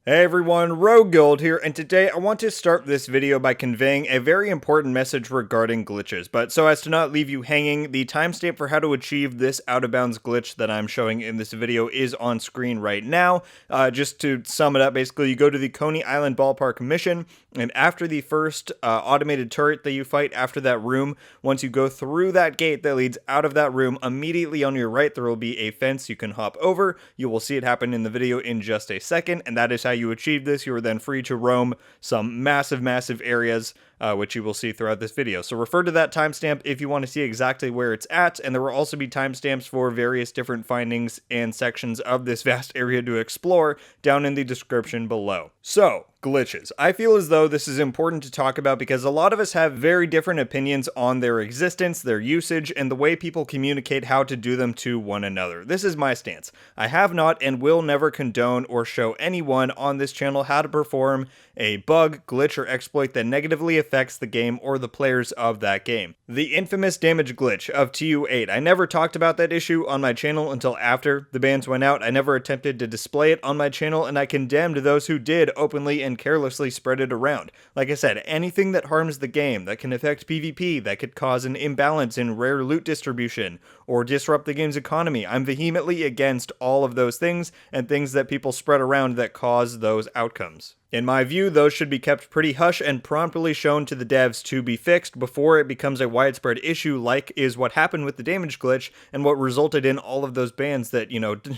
Hey everyone, RogueGold here, and today I want to start this video by conveying a very important message regarding glitches. But so as to not leave you hanging, the timestamp for how to achieve this out-of-bounds glitch that I'm showing in this video is on screen right now. Just to sum it up, basically you go to the Coney Island Ballpark mission, and after the first automated turret that you fight after that room, once you go through that gate that leads out of that room, immediately on your right there will be a fence you can hop over. You will see it happen in the video in just a second, and that is how you achieve this. You are then free to roam some massive areas, which you will see throughout this video. So refer to that timestamp if you want to see exactly where it's at, and there will also be timestamps for various different findings and sections of this vast area to explore down in the description below. So, glitches. I feel as though this is important to talk about because a lot of us have very different opinions on their existence, their usage, and the way people communicate how to do them to one another. This is my stance. I have not and will never condone or show anyone on this channel how to perform a bug, glitch, or exploit that negatively affects the game or the players of that game. The infamous damage glitch of TU8. I never talked about that issue on my channel until after the bans went out. I never attempted to display it on my channel, and I condemned those who did openly and carelessly spread it around. Like I said, anything that harms the game, that can affect PvP, that could cause an imbalance in rare loot distribution, or disrupt the game's economy, I'm vehemently against all of those things and things that people spread around that cause those outcomes. In my view, those should be kept pretty hush and promptly shown to the devs to be fixed before it becomes a widespread issue, like is what happened with the damage glitch and what resulted in all of those bans that,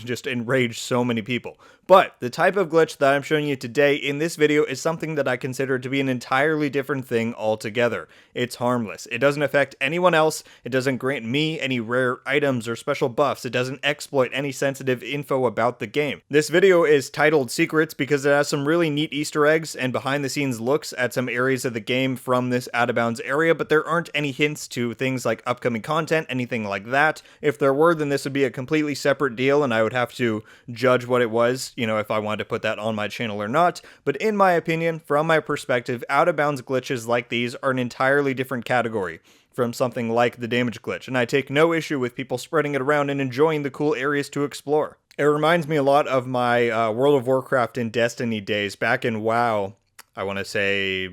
just enraged so many people. But the type of glitch that I'm showing you today in this video is something that I consider to be an entirely different thing altogether. It's harmless. It doesn't affect anyone else. It doesn't grant me any rare items or special buffs. It doesn't exploit any sensitive info about the game. This video is titled Secrets because it has some really neat Easter eggs and behind the scenes looks at some areas of the game from this out of bounds area, but there aren't any hints to things like upcoming content, anything like that. If there were, then this would be a completely separate deal and I would have to judge what it was, if I wanted to put that on my channel or not. But in my opinion, from my perspective, out of bounds glitches like these are an entirely different category from something like the damage glitch, and I take no issue with people spreading it around and enjoying the cool areas to explore. It reminds me a lot of my World of Warcraft and Destiny days back in WoW. I want to say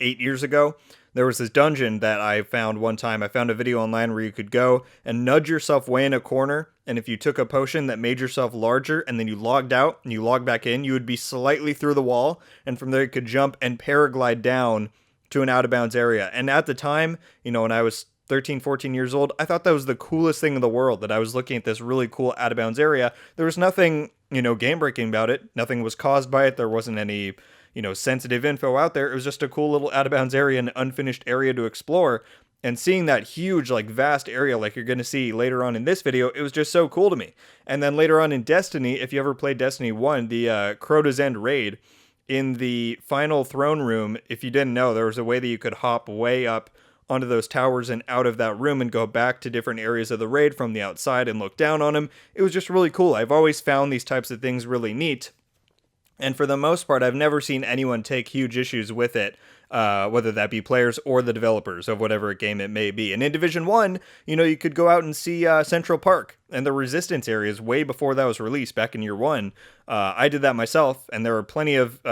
8 years ago. There was this dungeon that I found one time. I found a video online where you could go and nudge yourself way in a corner, and if you took a potion that made yourself larger and then you logged out and you logged back in, you would be slightly through the wall, and from there you could jump and paraglide down to an out-of-bounds area. And at the time, when I was 13, 14 years old, I thought that was the coolest thing in the world, that I was looking at this really cool out-of-bounds area. There was nothing, game-breaking about it. Nothing was caused by it. There wasn't any, sensitive info out there. It was just a cool little out-of-bounds area, an unfinished area to explore. And seeing that huge, vast area like you're going to see later on in this video, it was just so cool to me. And then later on in Destiny, if you ever played Destiny 1, the Crota's End raid, in the final throne room, if you didn't know, there was a way that you could hop way up onto those towers and out of that room and go back to different areas of the raid from the outside and look down on them. It was just really cool. I've always found these types of things really neat. And for the most part, I've never seen anyone take huge issues with it, whether that be players or the developers of whatever game it may be. And in Division 1, you could go out and see Central Park and the Resistance areas way before that was released back in year 1. I did that myself, and there are plenty of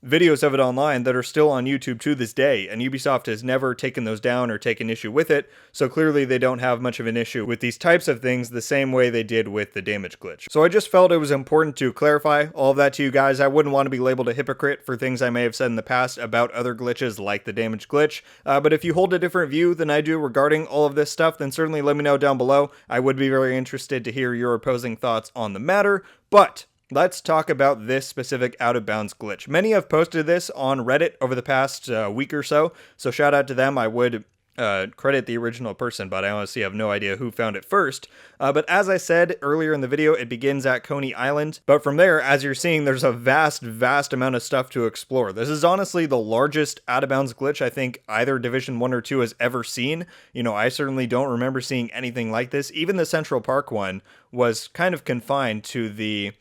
videos of it online that are still on YouTube to this day, and Ubisoft has never taken those down or taken issue with it, so clearly they don't have much of an issue with these types of things the same way they did with the damage glitch. So I just felt it was important to clarify all of that to you guys. I wouldn't want to be labeled a hypocrite for things I may have said in the past about other glitches like the damage glitch, but if you hold a different view than I do regarding all of this stuff, then certainly let me know down below. I would be very interested to hear your opposing thoughts on the matter, but let's talk about this specific out-of-bounds glitch. Many have posted this on Reddit over the past week or so shout out to them. I would credit the original person, but I honestly have no idea who found it first. But as I said earlier in the video, it begins at Coney Island. But from there, as you're seeing, there's a vast amount of stuff to explore. This is honestly the largest out-of-bounds glitch I think either Division 1 or 2 has ever seen. I certainly don't remember seeing anything like this. Even the Central Park one was kind of confined to the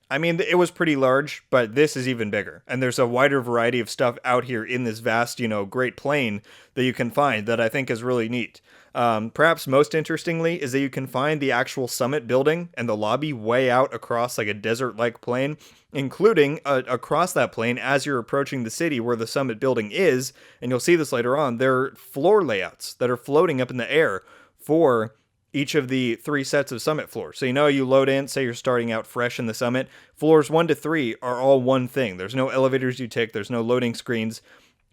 I mean, it was pretty large, but this is even bigger. And there's a wider variety of stuff out here in this vast, Great Plain that you can find that I think is really neat. Perhaps most interestingly is that you can find the actual summit building and the lobby way out across like a desert-like plain, including across that plain as you're approaching the city where the summit building is, and you'll see this later on, there are floor layouts that are floating up in the air for each of the 3 sets of summit floors. So you load in, say you're starting out fresh in the summit, floors 1 to 3 are all one thing. There's no elevators you take, there's no loading screens.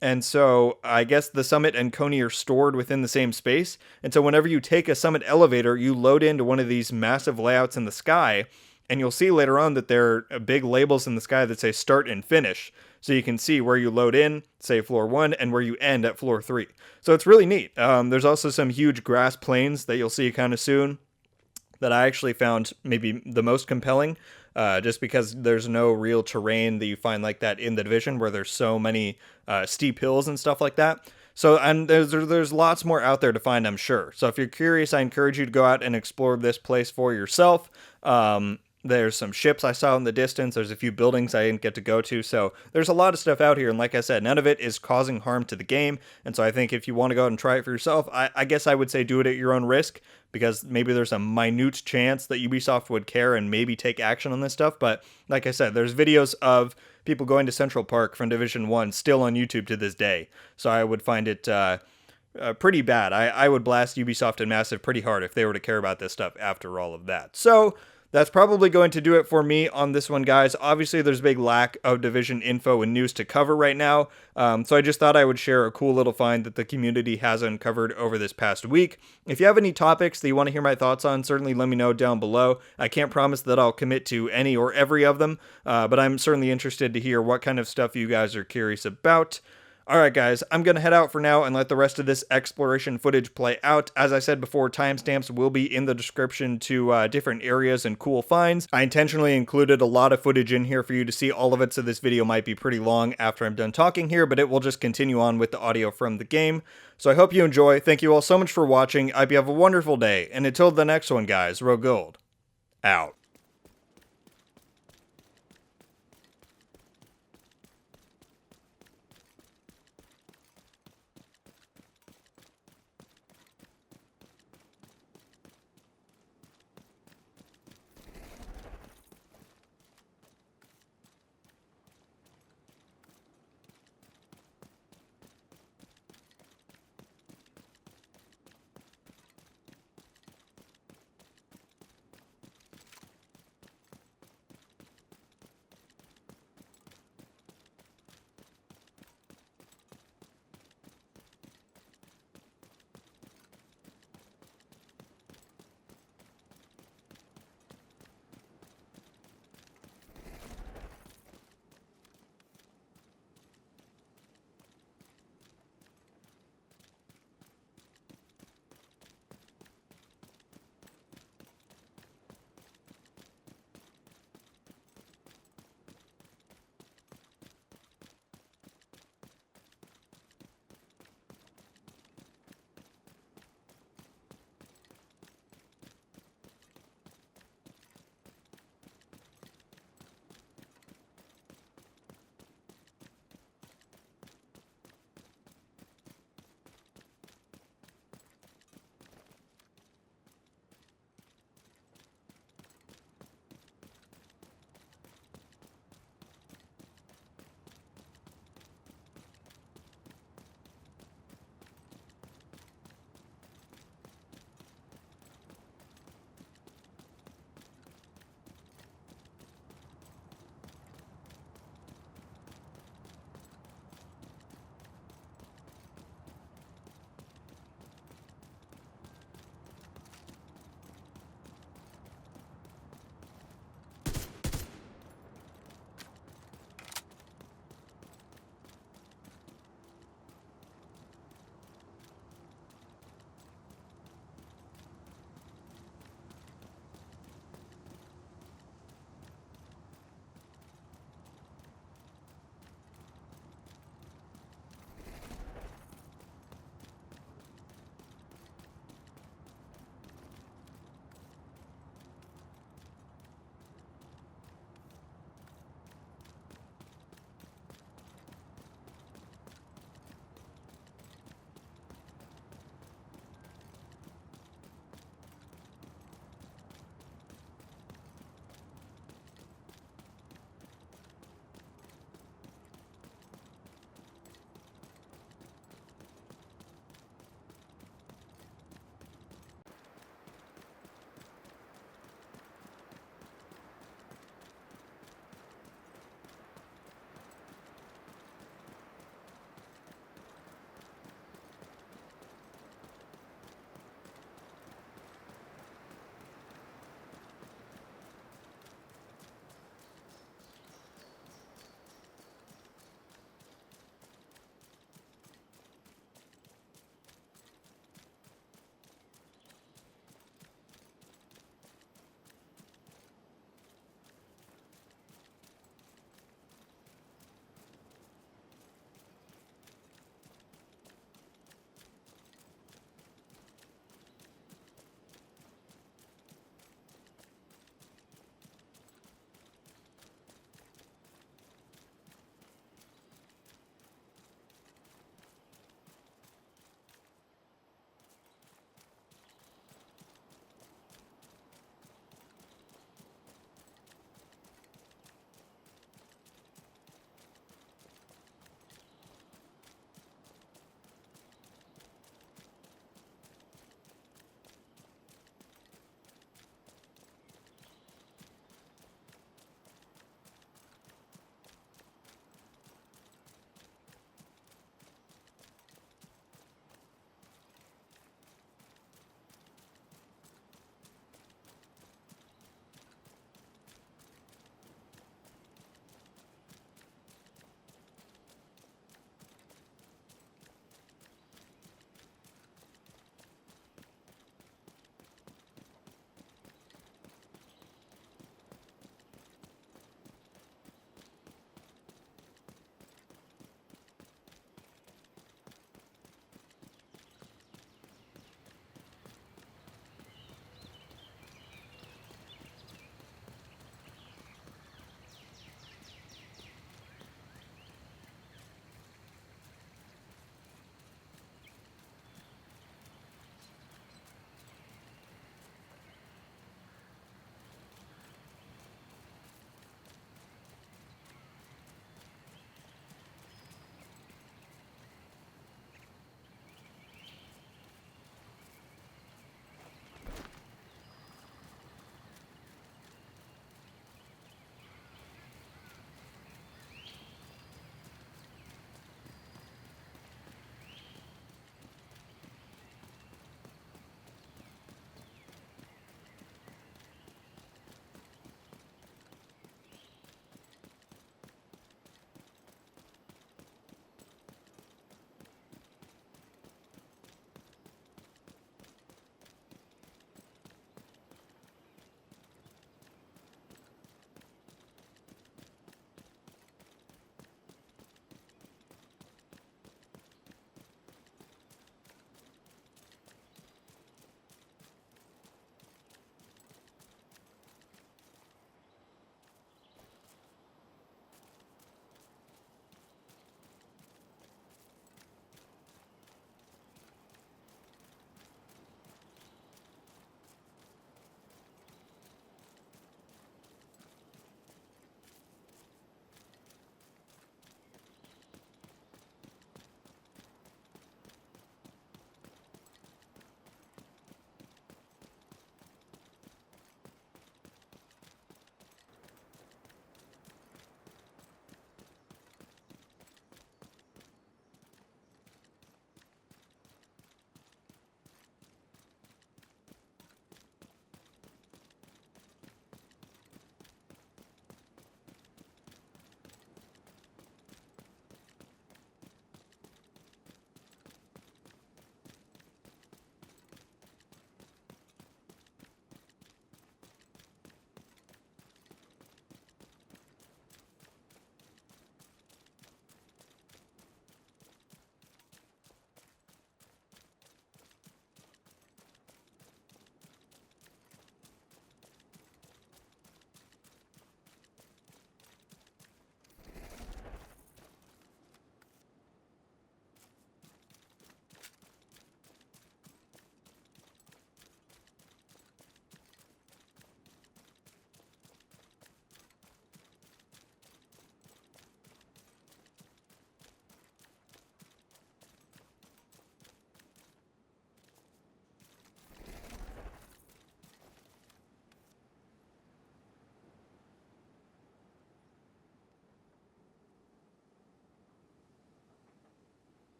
And so I guess the summit and Coney are stored within the same space. And so whenever you take a summit elevator, you load into one of these massive layouts in the sky. And you'll see later on that there are big labels in the sky that say start and finish. So you can see where you load in, say floor 1, and where you end at floor 3. So it's really neat. There's also some huge grass plains that you'll see kind of soon that I actually found maybe the most compelling, just because there's no real terrain that you find like that in the Division, where there's so many steep hills and stuff like that. So, and there's lots more out there to find, I'm sure. So if you're curious, I encourage you to go out and explore this place for yourself. There's some ships I saw in the distance. There's a few buildings I didn't get to go to. So there's a lot of stuff out here. And like I said, none of it is causing harm to the game. And so I think if you want to go out and try it for yourself, I guess I would say do it at your own risk, because maybe there's a minute chance that Ubisoft would care and maybe take action on this stuff. But like I said, there's videos of people going to Central Park from Division 1 still on YouTube to this day. So I would find it pretty bad. I would blast Ubisoft and Massive pretty hard if they were to care about this stuff after all of that. So that's probably going to do it for me on this one, guys. Obviously, there's a big lack of Division info and news to cover right now, so I just thought I would share a cool little find that the community has uncovered over this past week. If you have any topics that you want to hear my thoughts on, certainly let me know down below. I can't promise that I'll commit to any or every of them, but I'm certainly interested to hear what kind of stuff you guys are curious about. Alright guys, I'm going to head out for now and let the rest of this exploration footage play out. As I said before, timestamps will be in the description to different areas and cool finds. I intentionally included a lot of footage in here for you to see all of it, so this video might be pretty long after I'm done talking here, but it will just continue on with the audio from the game. So I hope you enjoy. Thank you all so much for watching. I hope you have a wonderful day, and until the next one guys, RogueGold out.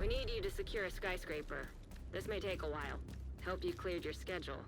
We need you to secure a skyscraper. This may take a while. Hope you cleared your schedule.